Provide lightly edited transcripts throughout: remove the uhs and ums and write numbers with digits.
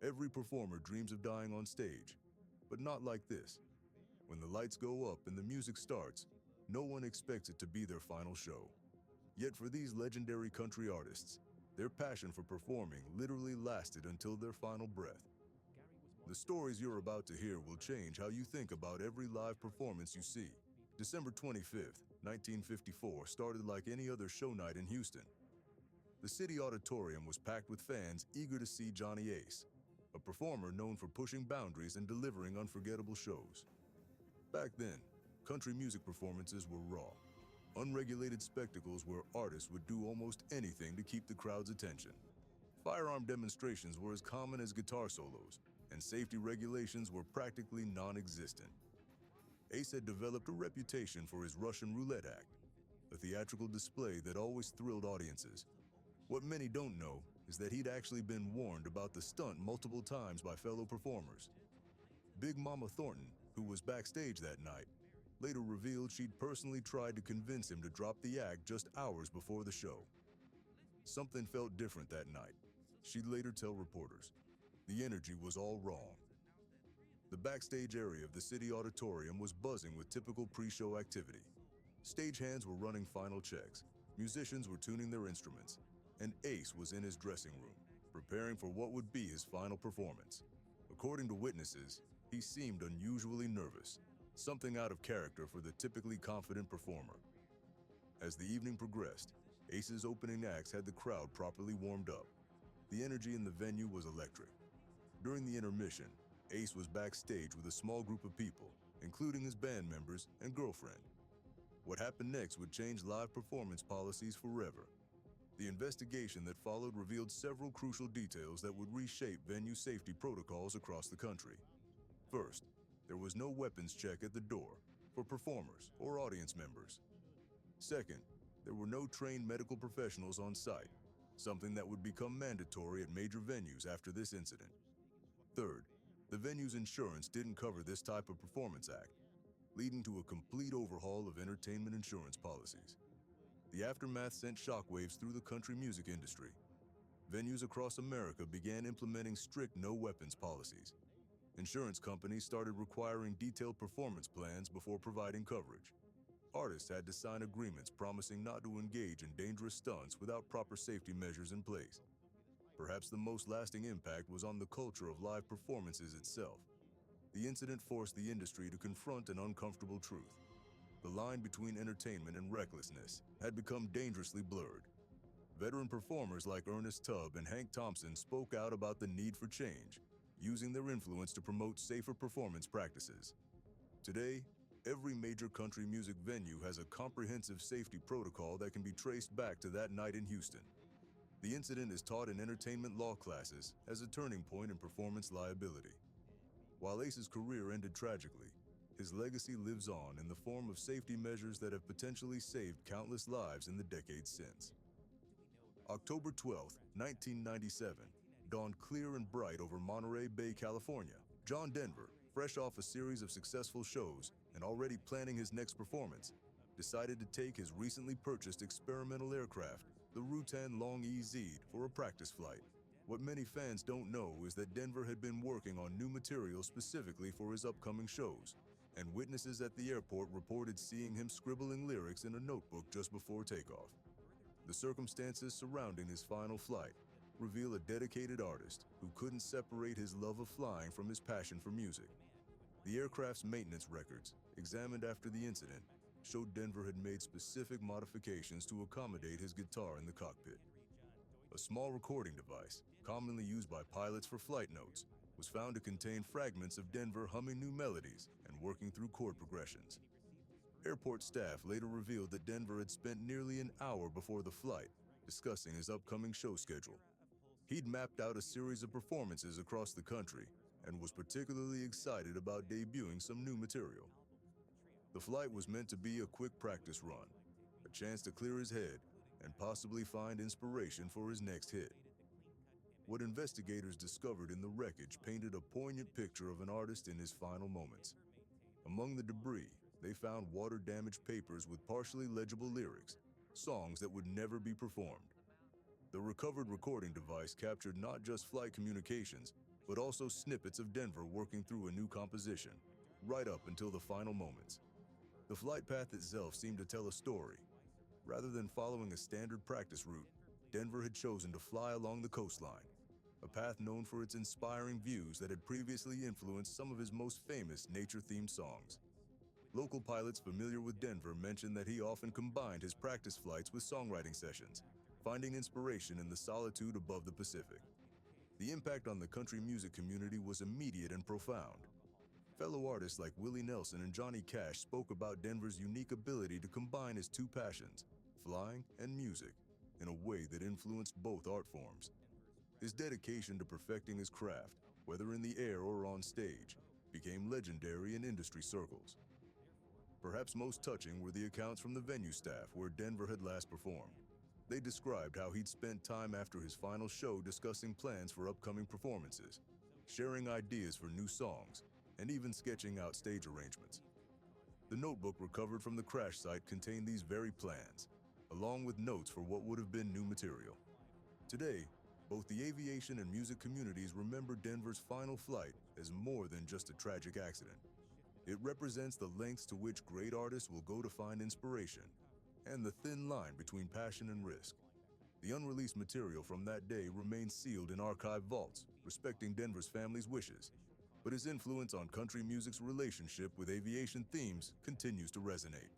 Every performer dreams of dying on stage, but not like this. When the lights go up and the music starts, no one expects it to be their final show. Yet for these legendary country artists, their passion for performing literally lasted until their final breath. The stories you're about to hear will change how you think about every live performance you see. December 25th, 1954 started like any other show night in Houston. The City Auditorium was packed with fans eager to see Johnny Ace, a performer known for pushing boundaries and delivering unforgettable shows. Back then, country music performances were raw, unregulated spectacles where artists would do almost anything to keep the crowd's attention. Firearm demonstrations were as common as guitar solos, and safety regulations were practically non-existent. Ace had developed a reputation for his Russian roulette act, a theatrical display that always thrilled audiences. What many don't know is that he'd actually been warned about the stunt multiple times by fellow performers. Big Mama Thornton, who was backstage that night, later revealed she'd personally tried to convince him to drop the act just hours before the show. Something felt different that night, she'd later tell reporters. The energy was all wrong. The backstage area of the City Auditorium was buzzing with typical pre-show activity. Stagehands were running final checks, musicians were tuning their instruments, and Ace was in his dressing room, preparing for what would be his final performance. According to witnesses, he seemed unusually nervous, something out of character for the typically confident performer. As the evening progressed, Ace's opening acts had the crowd properly warmed up. The energy in the venue was electric. During the intermission, Ace was backstage with a small group of people, including his band members and girlfriend. What happened next would change live performance policies forever. The investigation that followed revealed several crucial details that would reshape venue safety protocols across the country. First, there was no weapons check at the door for performers or audience members. Second, there were no trained medical professionals on site, something that would become mandatory at major venues after this incident. Third, the venue's insurance didn't cover this type of performance act, leading to a complete overhaul of entertainment insurance policies. The aftermath sent shockwaves through the country music industry. Venues across America began implementing strict no-weapons policies. Insurance companies started requiring detailed performance plans before providing coverage. Artists had to sign agreements promising not to engage in dangerous stunts without proper safety measures in place. Perhaps the most lasting impact was on the culture of live performances itself. The incident forced the industry to confront an uncomfortable truth. The line between entertainment and recklessness had become dangerously blurred. Veteran performers like Ernest Tubb and Hank Thompson spoke out about the need for change, using their influence to promote safer performance practices. Today, every major country music venue has a comprehensive safety protocol that can be traced back to that night in Houston. The incident is taught in entertainment law classes as a turning point in performance liability. While Ace's career ended tragically, his legacy lives on in the form of safety measures that have potentially saved countless lives in the decades since. October 12, 1997, dawned clear and bright over Monterey Bay, California. John Denver, fresh off a series of successful shows and already planning his next performance, decided to take his recently purchased experimental aircraft, the Rutan Long EZ, for a practice flight. What many fans don't know is that Denver had been working on new material specifically for his upcoming shows, and witnesses at the airport reported seeing him scribbling lyrics in a notebook just before takeoff. The circumstances surrounding his final flight reveal a dedicated artist who couldn't separate his love of flying from his passion for music. The aircraft's maintenance records, examined after the incident, showed Denver had made specific modifications to accommodate his guitar in the cockpit. A small recording device, commonly used by pilots for flight notes, was found to contain fragments of Denver humming new melodies and working through chord progressions. Airport staff later revealed that Denver had spent nearly an hour before the flight discussing his upcoming show schedule. He'd mapped out a series of performances across the country and was particularly excited about debuting some new material. The flight was meant to be a quick practice run, a chance to clear his head and possibly find inspiration for his next hit. What investigators discovered in the wreckage painted a poignant picture of an artist in his final moments. Among the debris, they found water-damaged papers with partially legible lyrics, songs that would never be performed. The recovered recording device captured not just flight communications, but also snippets of Denver working through a new composition, right up until the final moments. The flight path itself seemed to tell a story. Rather than following a standard practice route, Denver had chosen to fly along the coastline, a path known for its inspiring views that had previously influenced some of his most famous nature-themed songs. Local pilots familiar with Denver mentioned that he often combined his practice flights with songwriting sessions, finding inspiration in the solitude above the Pacific. The impact on the country music community was immediate and profound. Fellow artists like Willie Nelson and Johnny Cash spoke about Denver's unique ability to combine his two passions, flying and music, in a way that influenced both art forms. His dedication to perfecting his craft, whether in the air or on stage, became legendary in industry circles. Perhaps most touching were the accounts from the venue staff where Denver had last performed. They described how he'd spent time after his final show discussing plans for upcoming performances, sharing ideas for new songs, and even sketching out stage arrangements. The notebook recovered from the crash site contained these very plans, along with notes for what would have been new material. Today, both the aviation and music communities remember Denver's final flight as more than just a tragic accident. It represents the lengths to which great artists will go to find inspiration, and the thin line between passion and risk. The unreleased material from that day remains sealed in archive vaults, respecting Denver's family's wishes, but his influence on country music's relationship with aviation themes continues to resonate.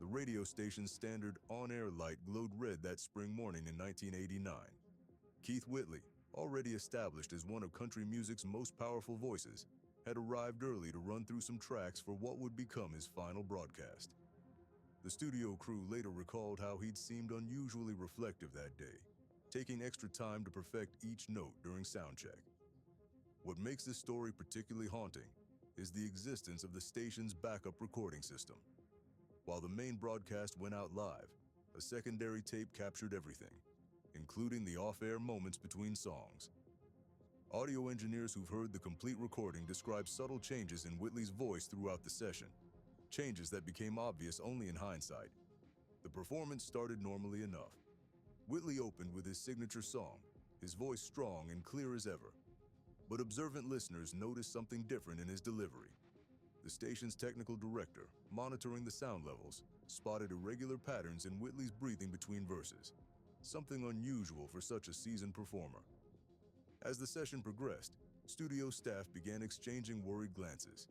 The radio station's standard on-air light glowed red that spring morning in 1989. Keith Whitley, already established as one of country music's most powerful voices, had arrived early to run through some tracks for what would become his final broadcast. The studio crew later recalled how he'd seemed unusually reflective that day, taking extra time to perfect each note during soundcheck. What makes this story particularly haunting is the existence of the station's backup recording system. While the main broadcast went out live, a secondary tape captured everything, including the off-air moments between songs. Audio engineers who've heard the complete recording describe subtle changes in Whitley's voice throughout the session, changes that became obvious only in hindsight. The performance started normally enough. Whitley opened with his signature song, his voice strong and clear as ever. But observant listeners noticed something different in his delivery. The station's technical director, monitoring the sound levels, spotted irregular patterns in Whitley's breathing between verses, something unusual for such a seasoned performer. As the session progressed, studio staff began exchanging worried glances.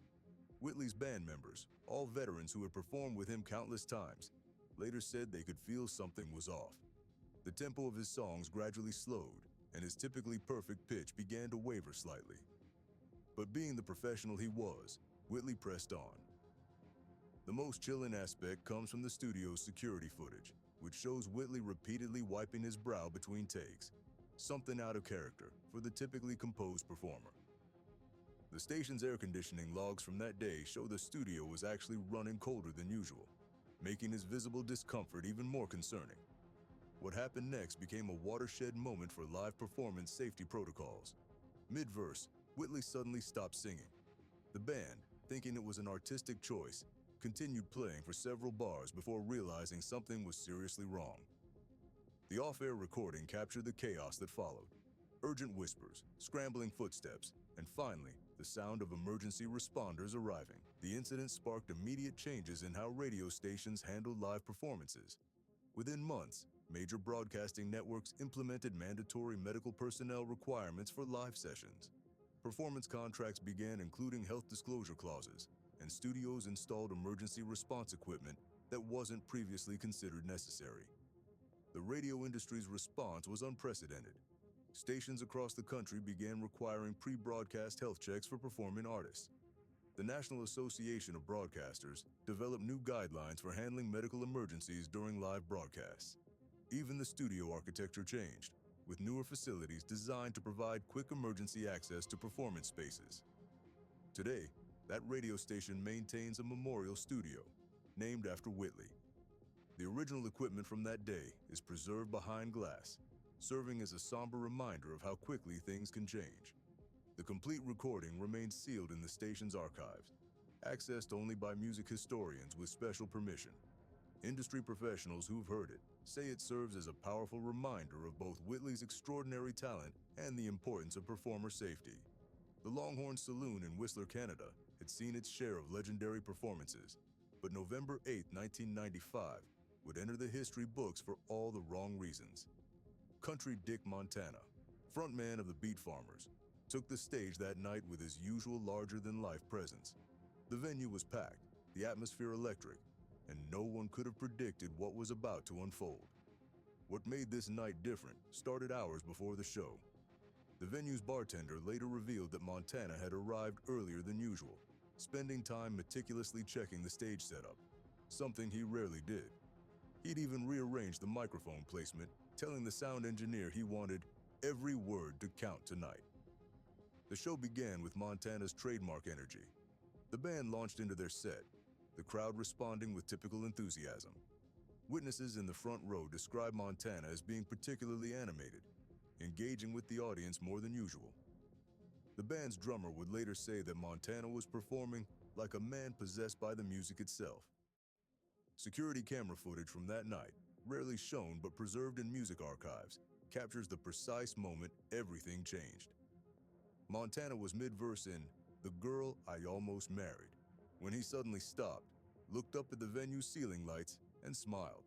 Whitley's band members, all veterans who had performed with him countless times, later said they could feel something was off. The tempo of his songs gradually slowed, and his typically perfect pitch began to waver slightly. But being the professional he was, Whitley pressed on. The most chilling aspect comes from the studio's security footage, which shows Whitley repeatedly wiping his brow between takes, something out of character for the typically composed performer. The station's air conditioning logs from that day show the studio was actually running colder than usual, making his visible discomfort even more concerning. What happened next became a watershed moment for live performance safety protocols. Mid-verse, Whitley suddenly stopped singing. The band, thinking it was an artistic choice, continued playing for several bars before realizing something was seriously wrong. The off-air recording captured the chaos that followed. Urgent whispers, scrambling footsteps, and finally, the sound of emergency responders arriving. The incident sparked immediate changes in how radio stations handled live performances. Within months, major broadcasting networks implemented mandatory medical personnel requirements for live sessions. Performance contracts began including health disclosure clauses, and studios installed emergency response equipment that wasn't previously considered necessary. The radio industry's response was unprecedented. Stations across the country began requiring pre-broadcast health checks for performing artists. The National Association of Broadcasters developed new guidelines for handling medical emergencies during live broadcasts. Even the studio architecture changed, with newer facilities designed to provide quick emergency access to performance spaces. Today, that radio station maintains a memorial studio, named after Whitley. The original equipment from that day is preserved behind glass, serving as a somber reminder of how quickly things can change. The complete recording remains sealed in the station's archives, accessed only by music historians with special permission. Industry professionals who've heard it say it serves as a powerful reminder of both Whitley's extraordinary talent and the importance of performer safety. The Longhorn Saloon in Whistler, Canada, had seen its share of legendary performances, but November 8, 1995, would enter the history books for all the wrong reasons. Country Dick Montana, frontman of the Beat Farmers, took the stage that night with his usual larger-than-life presence. The venue was packed, the atmosphere electric, and no one could have predicted what was about to unfold. What made this night different started hours before the show. The venue's bartender later revealed that Montana had arrived earlier than usual, spending time meticulously checking the stage setup, something he rarely did. He'd even rearranged the microphone placement, telling the sound engineer he wanted every word to count tonight. The show began with Montana's trademark energy. The band launched into their set, the crowd responding with typical enthusiasm. Witnesses in the front row described Montana as being particularly animated, engaging with the audience more than usual. The band's drummer would later say that Montana was performing like a man possessed by the music itself. Security camera footage from that night, rarely shown but preserved in music archives, captures the precise moment everything changed. Montana was mid-verse in "The Girl I Almost Married" when he suddenly stopped, looked up at the venue's ceiling lights, and smiled.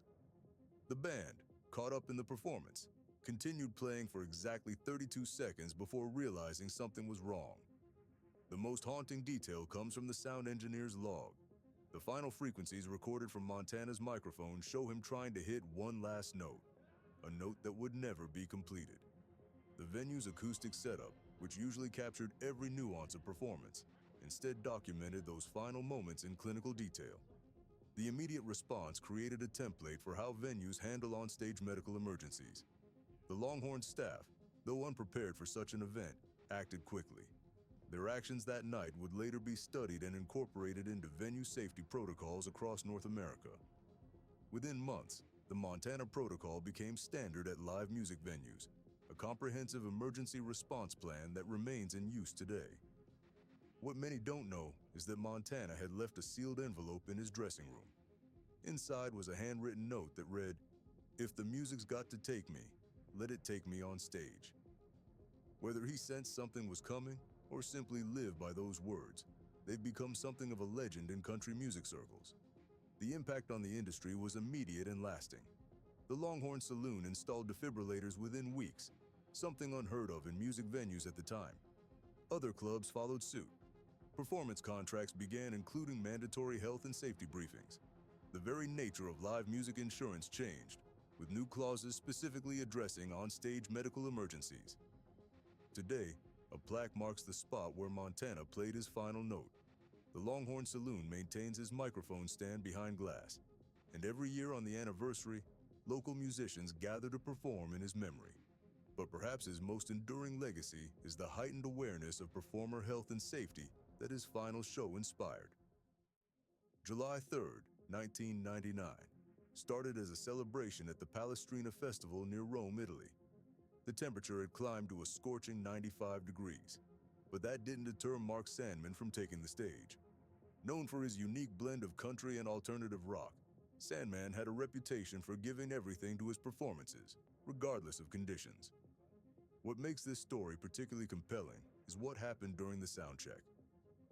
The band, caught up in the performance, continued playing for exactly 32 seconds before realizing something was wrong. The most haunting detail comes from the sound engineer's log. The final frequencies recorded from Montana's microphone show him trying to hit one last note, a note that would never be completed. The venue's acoustic setup, which usually captured every nuance of performance, instead documented those final moments in clinical detail. The immediate response created a template for how venues handle on-stage medical emergencies. The Longhorn staff, though unprepared for such an event, acted quickly. Their actions that night would later be studied and incorporated into venue safety protocols across North America. Within months, the Montana Protocol became standard at live music venues, a comprehensive emergency response plan that remains in use today. What many don't know is that Montana had left a sealed envelope in his dressing room. Inside was a handwritten note that read, "If the music's got to take me, let it take me on stage." Whether he sensed something was coming or simply lived by those words, they've become something of a legend in country music circles. The impact on the industry was immediate and lasting. The Longhorn Saloon installed defibrillators within weeks, something unheard of in music venues at the time. Other clubs followed suit. Performance contracts began including mandatory health and safety briefings. The very nature of live music insurance changed, with new clauses specifically addressing on-stage medical emergencies. Today, a plaque marks the spot where Montana played his final note. The Longhorn Saloon maintains his microphone stand behind glass, and every year on the anniversary, local musicians gather to perform in his memory. But perhaps his most enduring legacy is the heightened awareness of performer health and safety that his final show inspired. July 3rd, 1999, started as a celebration at the Palestrina Festival near Rome, Italy. The temperature had climbed to a scorching 95 degrees, but that didn't deter Mark Sandman from taking the stage. Known for his unique blend of country and alternative rock, Sandman had a reputation for giving everything to his performances, regardless of conditions. What makes this story particularly compelling is what happened during the sound check.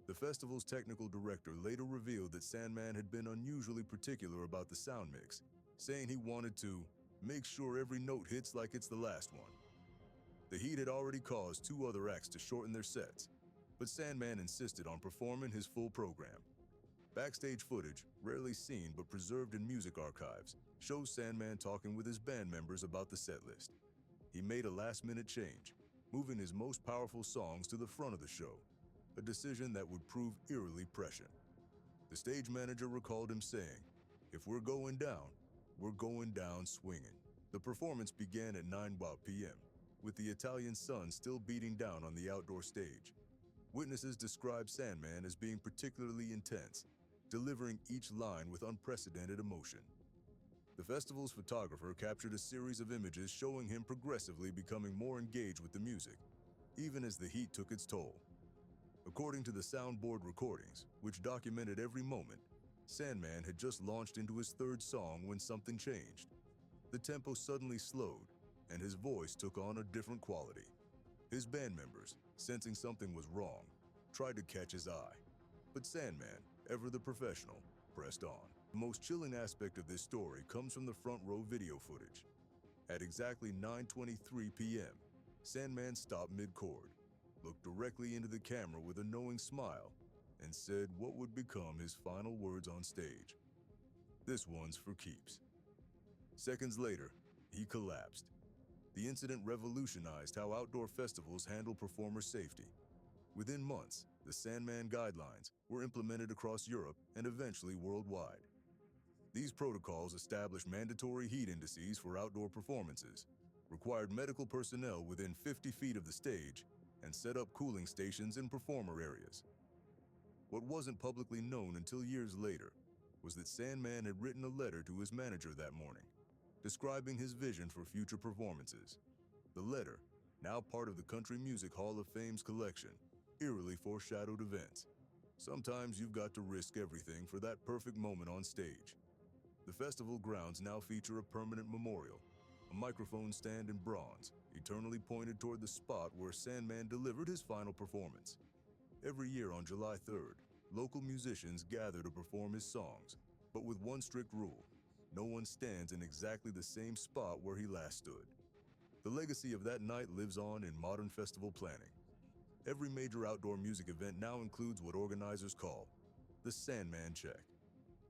The festival's technical director later revealed that Sandman had been unusually particular about the sound mix, saying he wanted to make sure every note hits like it's the last one. The heat had already caused two other acts to shorten their sets, but Sandman insisted on performing his full program. Backstage footage, rarely seen but preserved in music archives, shows Sandman talking with his band members about the set list. He made a last-minute change, moving his most powerful songs to the front of the show, a decision that would prove eerily prescient. The stage manager recalled him saying, "If we're going down swinging." The performance began at 9 p.m., with the Italian sun still beating down on the outdoor stage. Witnesses described Sandman as being particularly intense, delivering each line with unprecedented emotion. The festival's photographer captured a series of images showing him progressively becoming more engaged with the music, even as the heat took its toll. According to the soundboard recordings, which documented every moment, Sandman had just launched into his third song when something changed. the tempo suddenly slowed, and his voice took on a different quality. His band members, sensing something was wrong, tried to catch his eye. But Sandman, ever the professional, pressed on. The most chilling aspect of this story comes from the front row video footage. At exactly 9:23 p.m., Sandman stopped mid-chord, looked directly into the camera with a knowing smile, and said what would become his final words on stage. "This one's for keeps." Seconds later, he collapsed. The incident revolutionized how outdoor festivals handle performer safety. Within months, the Sandman guidelines were implemented across Europe and eventually worldwide. These protocols established mandatory heat indices for outdoor performances, required medical personnel within 50 feet of the stage, and set up cooling stations in performer areas. What wasn't publicly known until years later was that Sandman had written a letter to his manager that morning, describing his vision for future performances. The letter, now part of the Country Music Hall of Fame's collection, eerily foreshadowed events. Sometimes you've got to risk everything for that perfect moment on stage. The festival grounds now feature a permanent memorial, a microphone stand in bronze, eternally pointed toward the spot where Sandman delivered his final performance. Every year on July 3rd, local musicians gather to perform his songs, but with one strict rule: no one stands in exactly the same spot where he last stood. The legacy of that night lives on in modern festival planning. Every major outdoor music event now includes what organizers call the Sandman Check,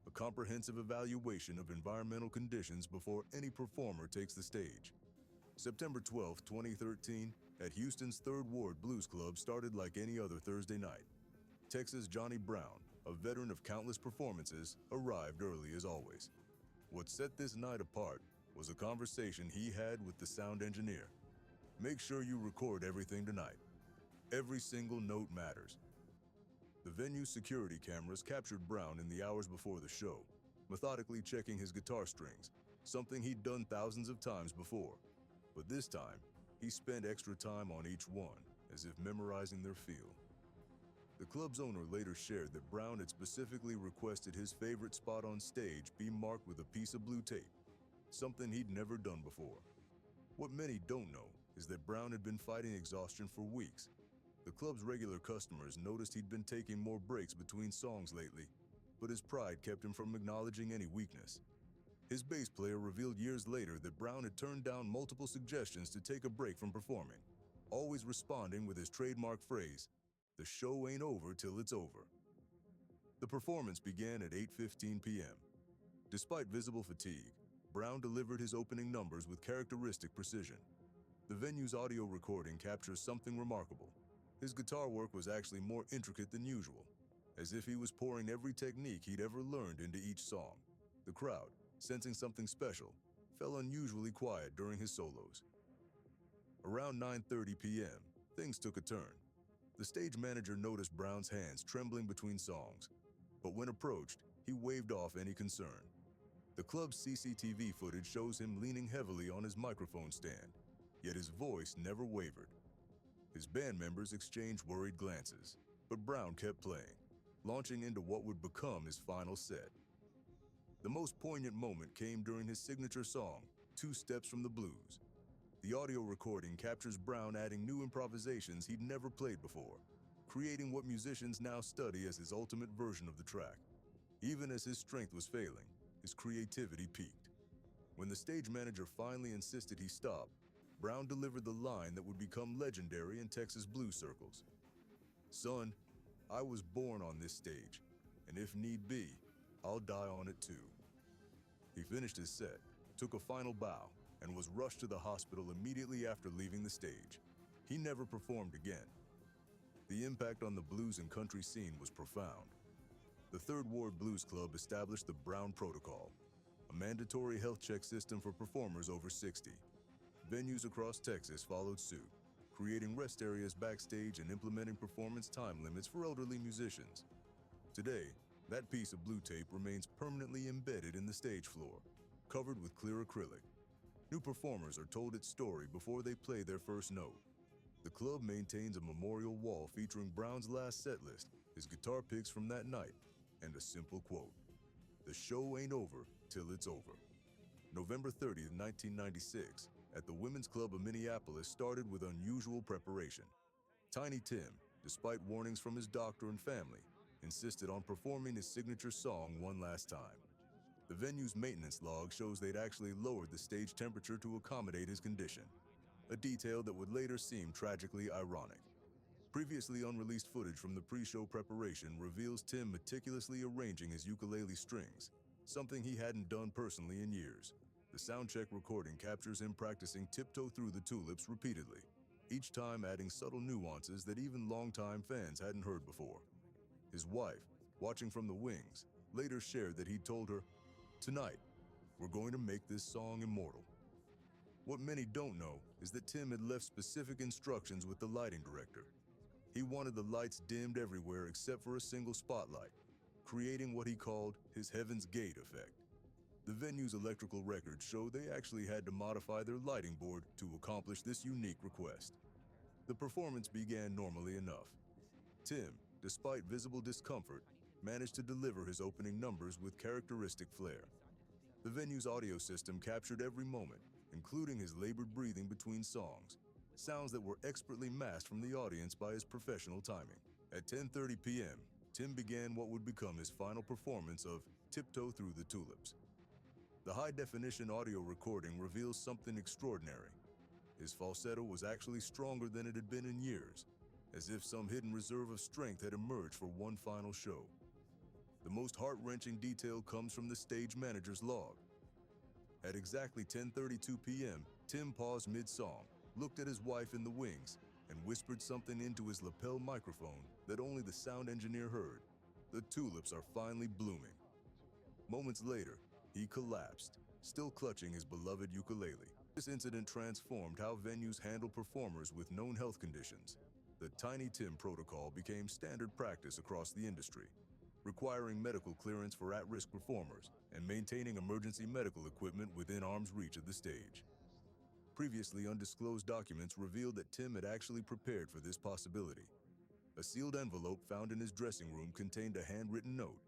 a comprehensive evaluation of environmental conditions before any performer takes the stage. September 12, 2013, at Houston's Third Ward Blues Club started like any other Thursday night. Texas Johnny Brown, a veteran of countless performances, arrived early as always. What set this night apart was a conversation he had with the sound engineer. "Make sure you record everything tonight. Every single note matters." The venue's security cameras captured Brown in the hours before the show, methodically checking his guitar strings, something he'd done thousands of times before. But this time, he spent extra time on each one, as if memorizing their feel. The club's owner later shared that Brown had specifically requested his favorite spot on stage be marked with a piece of blue tape, something he'd never done before. What many don't know is that Brown had been fighting exhaustion for weeks. The club's regular customers noticed he'd been taking more breaks between songs lately, but his pride kept him from acknowledging any weakness. His bass player revealed years later that Brown had turned down multiple suggestions to take a break from performing, always responding with his trademark phrase, "The show ain't over till it's over." The performance began at 8:15 p.m. Despite visible fatigue, Brown delivered his opening numbers with characteristic precision. The venue's audio recording captures something remarkable. His guitar work was actually more intricate than usual, as if he was pouring every technique he'd ever learned into each song. The crowd, sensing something special, fell unusually quiet during his solos. Around 9:30 p.m., things took a turn. The stage manager noticed Brown's hands trembling between songs, but when approached, he waved off any concern. The club's CCTV footage shows him leaning heavily on his microphone stand, yet his voice never wavered. His band members exchanged worried glances, but Brown kept playing, launching into what would become his final set. The most poignant moment came during his signature song, "Two Steps from the Blues." The audio recording captures Brown adding new improvisations he'd never played before, creating what musicians now study as his ultimate version of the track. Even as his strength was failing, his creativity peaked. When the stage manager finally insisted he stop, Brown delivered the line that would become legendary in Texas blues circles. "Son, I was born on this stage, and if need be, I'll die on it too." He finished his set, took a final bow, and was rushed to the hospital immediately after leaving the stage. He never performed again. The impact on the blues and country scene was profound. The Third Ward Blues Club established the Brown Protocol, a mandatory health check system for performers over 60. Venues across Texas followed suit, creating rest areas backstage and implementing performance time limits for elderly musicians. Today, that piece of blue tape remains permanently embedded in the stage floor, covered with clear acrylic. New performers are told its story before they play their first note. The club maintains a memorial wall featuring Brown's last set list, his guitar picks from that night, and a simple quote: "The show ain't over till it's over." November 30, 1996, at the Women's Club of Minneapolis started with unusual preparation. Tiny Tim, despite warnings from his doctor and family, insisted on performing his signature song one last time. The venue's maintenance log shows they'd actually lowered the stage temperature to accommodate his condition, a detail that would later seem tragically ironic. Previously unreleased footage from the pre-show preparation reveals Tim meticulously arranging his ukulele strings, something he hadn't done personally in years. The soundcheck recording captures him practicing Tiptoe Through the Tulips repeatedly, each time adding subtle nuances that even longtime fans hadn't heard before. His wife, watching from the wings, later shared that he told her, "Tonight, we're going to make this song immortal." What many don't know is that Tim had left specific instructions with the lighting director. He wanted the lights dimmed everywhere except for a single spotlight, creating what he called his Heaven's Gate effect. The venue's electrical records show they actually had to modify their lighting board to accomplish this unique request. The performance began normally enough. Tim, despite visible discomfort, managed to deliver his opening numbers with characteristic flair. The venue's audio system captured every moment, including his labored breathing between songs, sounds that were expertly masked from the audience by his professional timing. At 10:30 p.m., Tim began what would become his final performance of Tiptoe Through the Tulips. The high-definition audio recording reveals something extraordinary. His falsetto was actually stronger than it had been in years, as if some hidden reserve of strength had emerged for one final show. The most heart-wrenching detail comes from the stage manager's log. At exactly 10:32 p.m., Tim paused mid-song, looked at his wife in the wings, and whispered something into his lapel microphone that only the sound engineer heard. "The tulips are finally blooming." Moments later, he collapsed, still clutching his beloved ukulele. This incident transformed how venues handle performers with known health conditions. The Tiny Tim protocol became standard practice across the industry, requiring medical clearance for at-risk performers and maintaining emergency medical equipment within arm's reach of the stage. Previously undisclosed documents revealed that Tim had actually prepared for this possibility. A sealed envelope found in his dressing room contained a handwritten note.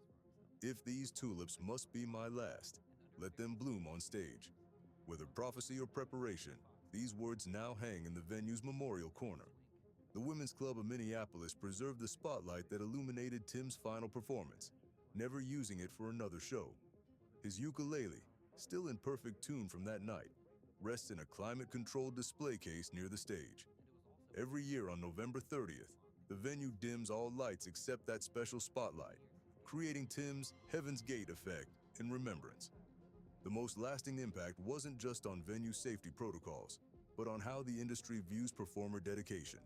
"If these tulips must be my last, let them bloom on stage." Whether prophecy or preparation, these words now hang in the venue's memorial corner. The Women's Club of Minneapolis preserved the spotlight that illuminated Tim's final performance, never using it for another show. His ukulele, still in perfect tune from that night, rests in a climate-controlled display case near the stage. Every year on November 30th, the venue dims all lights except that special spotlight, creating Tim's Heaven's Gate effect in remembrance. The most lasting impact wasn't just on venue safety protocols, but on how the industry views performer dedication.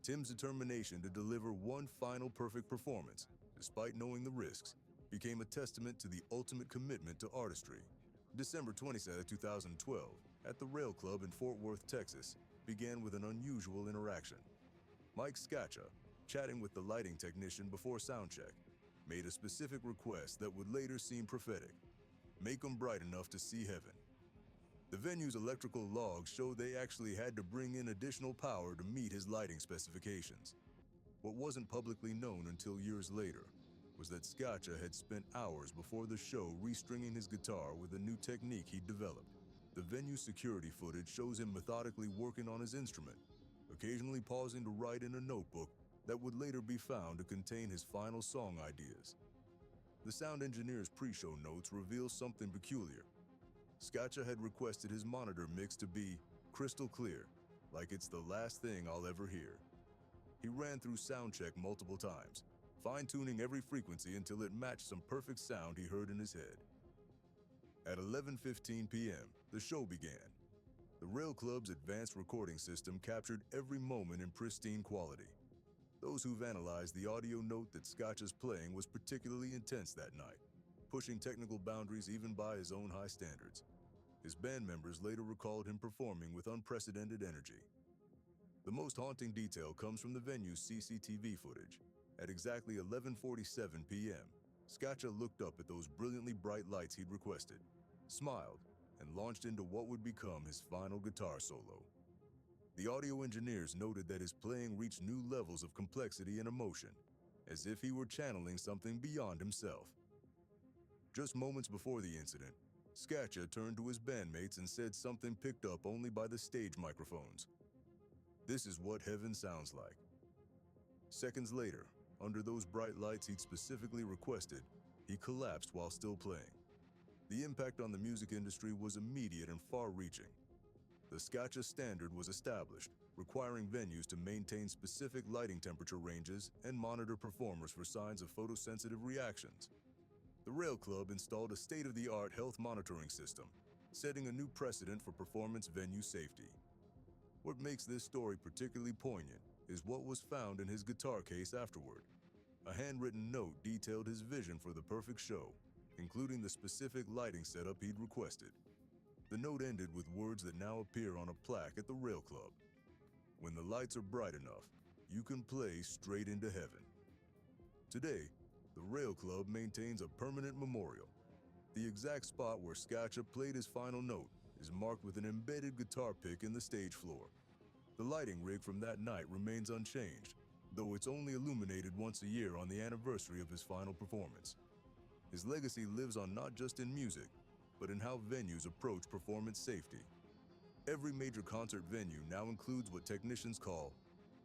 Tim's determination to deliver one final perfect performance, despite knowing the risks, became a testament to the ultimate commitment to artistry. December 27, 2012, at the Rail Club in Fort Worth, Texas, began with an unusual interaction. Mike Scaccia, chatting with the lighting technician before soundcheck, made a specific request that would later seem prophetic: "Make them bright enough to see heaven." The venue's electrical logs show they actually had to bring in additional power to meet his lighting specifications. What wasn't publicly known until years later was that Scaccia had spent hours before the show restringing his guitar with a new technique he'd developed. The venue security footage shows him methodically working on his instrument, occasionally pausing to write in a notebook that would later be found to contain his final song ideas. The sound engineer's pre-show notes reveal something peculiar. Scaccia had requested his monitor mix to be crystal clear, like it's the last thing I'll ever hear. He ran through soundcheck multiple times, fine-tuning every frequency until it matched some perfect sound he heard in his head. At 11:15 p.m., the show began. The Rail Club's advanced recording system captured every moment in pristine quality. Those who've analyzed the audio note that Scaccia's playing was particularly intense that night, pushing technical boundaries even by his own high standards. His band members later recalled him performing with unprecedented energy. The most haunting detail comes from the venue's CCTV footage. At exactly 11:47 p.m., Scaccia looked up at those brilliantly bright lights he'd requested, smiled, and launched into what would become his final guitar solo. The audio engineers noted that his playing reached new levels of complexity and emotion, as if he were channeling something beyond himself. Just moments before the incident, Scaccia turned to his bandmates and said something picked up only by the stage microphones. "This is what heaven sounds like." Seconds later, under those bright lights he'd specifically requested, he collapsed while still playing. The impact on the music industry was immediate and far-reaching. The Scaccia standard was established, requiring venues to maintain specific lighting temperature ranges and monitor performers for signs of photosensitive reactions. The Rail Club installed a state-of-the-art health monitoring system, setting a new precedent for performance venue safety. What makes this story particularly poignant is what was found in his guitar case afterward. A handwritten note detailed his vision for the perfect show, including the specific lighting setup he'd requested. The note ended with words that now appear on a plaque at the Rail Club. "When the lights are bright enough, you can play straight into heaven." Today, the Rail Club maintains a permanent memorial. The exact spot where Scaccia played his final note is marked with an embedded guitar pick in the stage floor. The lighting rig from that night remains unchanged, though it's only illuminated once a year on the anniversary of his final performance. His legacy lives on not just in music, but in how venues approach performance safety. Every major concert venue now includes what technicians call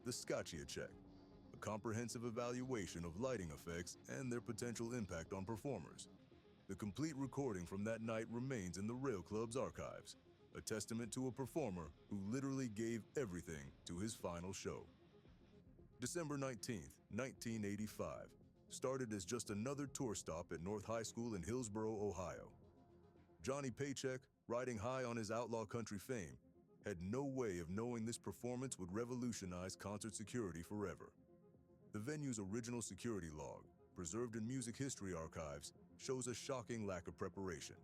the Scaccia check, a comprehensive evaluation of lighting effects and their potential impact on performers. The complete recording from that night remains in the Rail Club's archives, a testament to a performer who literally gave everything to his final show. December 19th, 1985, started as just another tour stop at North High School in Hillsboro, Ohio. Johnny Paycheck, riding high on his outlaw country fame, had no way of knowing this performance would revolutionize concert security forever. The venue's original security log, preserved in music history archives, shows a shocking lack of preparation.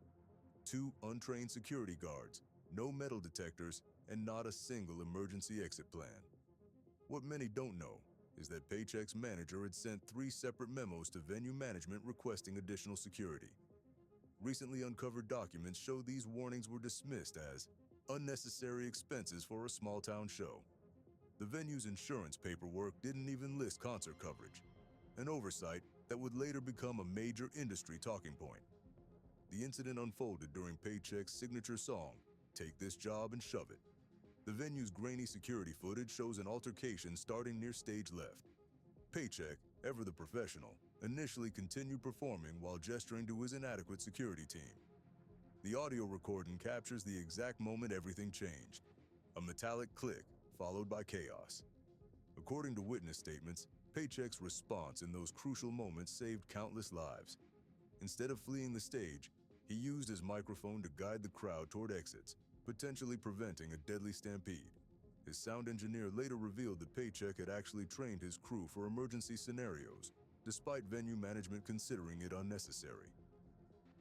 2 untrained security guards, no metal detectors, and not a single emergency exit plan. What many don't know is that Paycheck's manager had sent 3 separate memos to venue management requesting additional security. Recently uncovered documents show these warnings were dismissed as unnecessary expenses for a small-town show. The venue's insurance paperwork didn't even list concert coverage, an oversight that would later become a major industry talking point. The incident unfolded during Paycheck's signature song, "Take This Job and Shove It." The venue's grainy security footage shows an altercation starting near stage left. Paycheck, ever the professional, initially continued performing while gesturing to his inadequate security team. The audio recording captures the exact moment everything changed. A metallic click, followed by chaos. According to witness statements, Paycheck's response in those crucial moments saved countless lives. Instead of fleeing the stage, he used his microphone to guide the crowd toward exits, potentially preventing a deadly stampede. His sound engineer later revealed that Paycheck had actually trained his crew for emergency scenarios, despite venue management considering it unnecessary.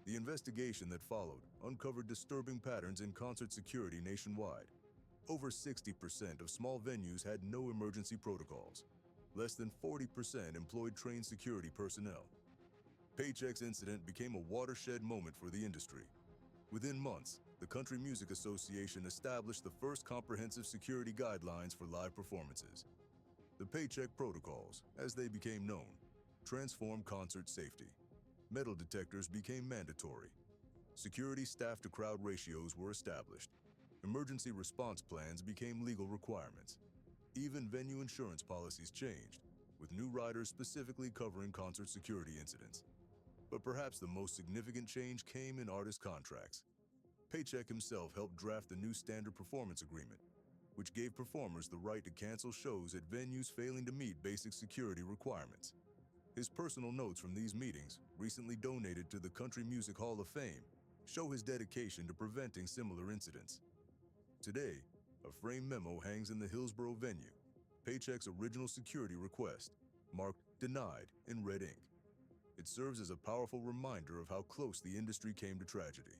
The investigation that followed uncovered disturbing patterns in concert security nationwide. Over 60% of small venues had no emergency protocols. Less than 40% employed trained security personnel. Paycheck's incident became a watershed moment for the industry. Within months, the Country Music Association established the first comprehensive security guidelines for live performances. The Paycheck Protocols, as they became known, transformed concert safety. Metal detectors became mandatory. Security staff-to-crowd ratios were established. Emergency response plans became legal requirements. Even venue insurance policies changed, with new riders specifically covering concert security incidents. But perhaps the most significant change came in artist contracts. Paycheck himself helped draft the new standard performance agreement, which gave performers the right to cancel shows at venues failing to meet basic security requirements. His personal notes from these meetings, recently donated to the Country Music Hall of Fame, show his dedication to preventing similar incidents. Today, a framed memo hangs in the Hillsboro venue, Paycheck's original security request, marked "Denied" in red ink. It serves as a powerful reminder of how close the industry came to tragedy.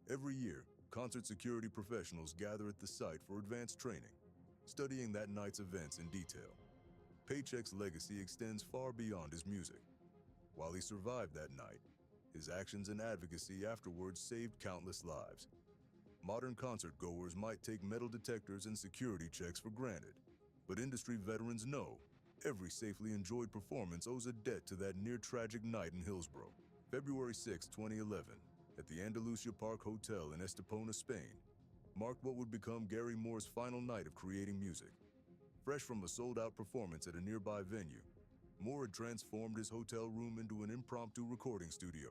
Every year, concert security professionals gather at the site for advanced training, studying that night's events in detail. Paycheck's legacy extends far beyond his music. While he survived that night, his actions and advocacy afterwards saved countless lives. Modern concert goers might take metal detectors and security checks for granted, but industry veterans know every safely enjoyed performance owes a debt to that near-tragic night in Hillsboro, February 6, 2011, at the Andalusia Park Hotel in Estepona, Spain, marked what would become Gary Moore's final night of creating music. Fresh from a sold-out performance at a nearby venue, Moore had transformed his hotel room into an impromptu recording studio.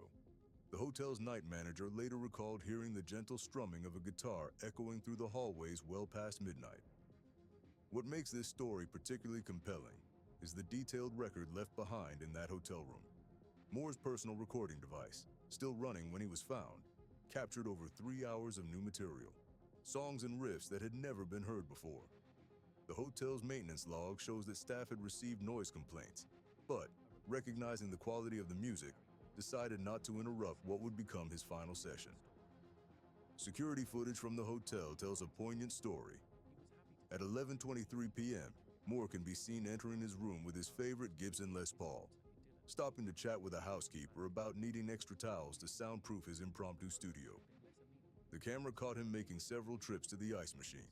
The hotel's night manager later recalled hearing the gentle strumming of a guitar echoing through the hallways well past midnight. What makes this story particularly compelling is the detailed record left behind in that hotel room. Moore's personal recording device, still running when he was found, captured over 3 hours of new material, songs and riffs that had never been heard before. The hotel's maintenance log shows that staff had received noise complaints, but, recognizing the quality of the music, decided not to interrupt what would become his final session. Security footage from the hotel tells a poignant story. At 11:23 p.m., Moore can be seen entering his room with his favorite Gibson Les Paul, stopping to chat with a housekeeper about needing extra towels to soundproof his impromptu studio. The camera caught him making several trips to the ice machine,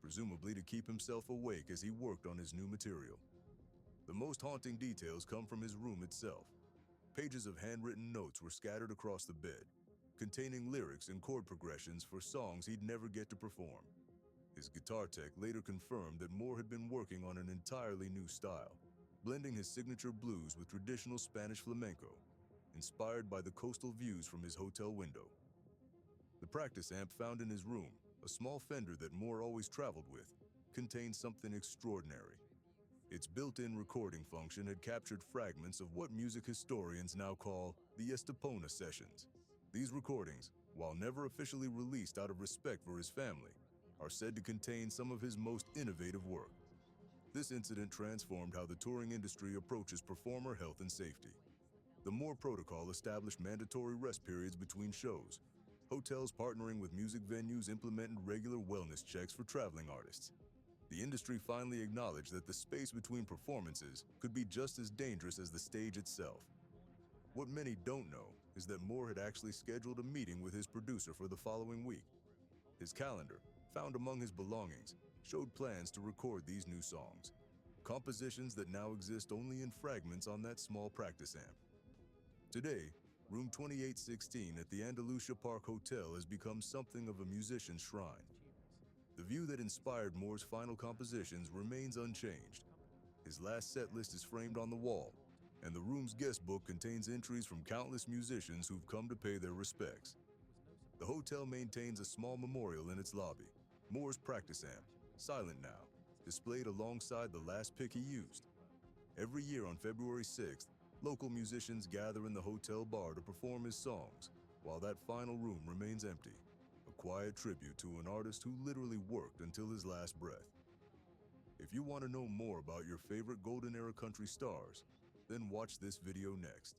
presumably to keep himself awake as he worked on his new material. The most haunting details come from his room itself. Pages of handwritten notes were scattered across the bed, containing lyrics and chord progressions for songs he'd never get to perform. His guitar tech later confirmed that Moore had been working on an entirely new style, blending his signature blues with traditional Spanish flamenco, inspired by the coastal views from his hotel window. The practice amp found in his room, a small Fender that Moore always traveled with, contained something extraordinary. Its built-in recording function had captured fragments of what music historians now call the Estepona sessions. These recordings, while never officially released out of respect for his family, are said to contain some of his most innovative work. This incident transformed how the touring industry approaches performer health and safety. The Moore Protocol established mandatory rest periods between shows, hotels partnering with music venues implementing regular wellness checks for traveling artists. The industry finally acknowledged that the space between performances could be just as dangerous as the stage itself. What many don't know is that Moore had actually scheduled a meeting with his producer for the following week. His calendar, found among his belongings, showed plans to record these new songs, compositions that now exist only in fragments on that small practice amp. Today, room 2816 at the Andalusia Park Hotel has become something of a musician's shrine. The view that inspired Moore's final compositions remains unchanged. His last set list is framed on the wall, and the room's guest book contains entries from countless musicians who've come to pay their respects. The hotel maintains a small memorial in its lobby, Moore's practice amp, silent now, displayed alongside the last pick he used. Every year on February 6th, local musicians gather in the hotel bar to perform his songs, while that final room remains empty, a quiet tribute to an artist who literally worked until his last breath. If you want to know more about your favorite Golden Era country stars, then watch this video next.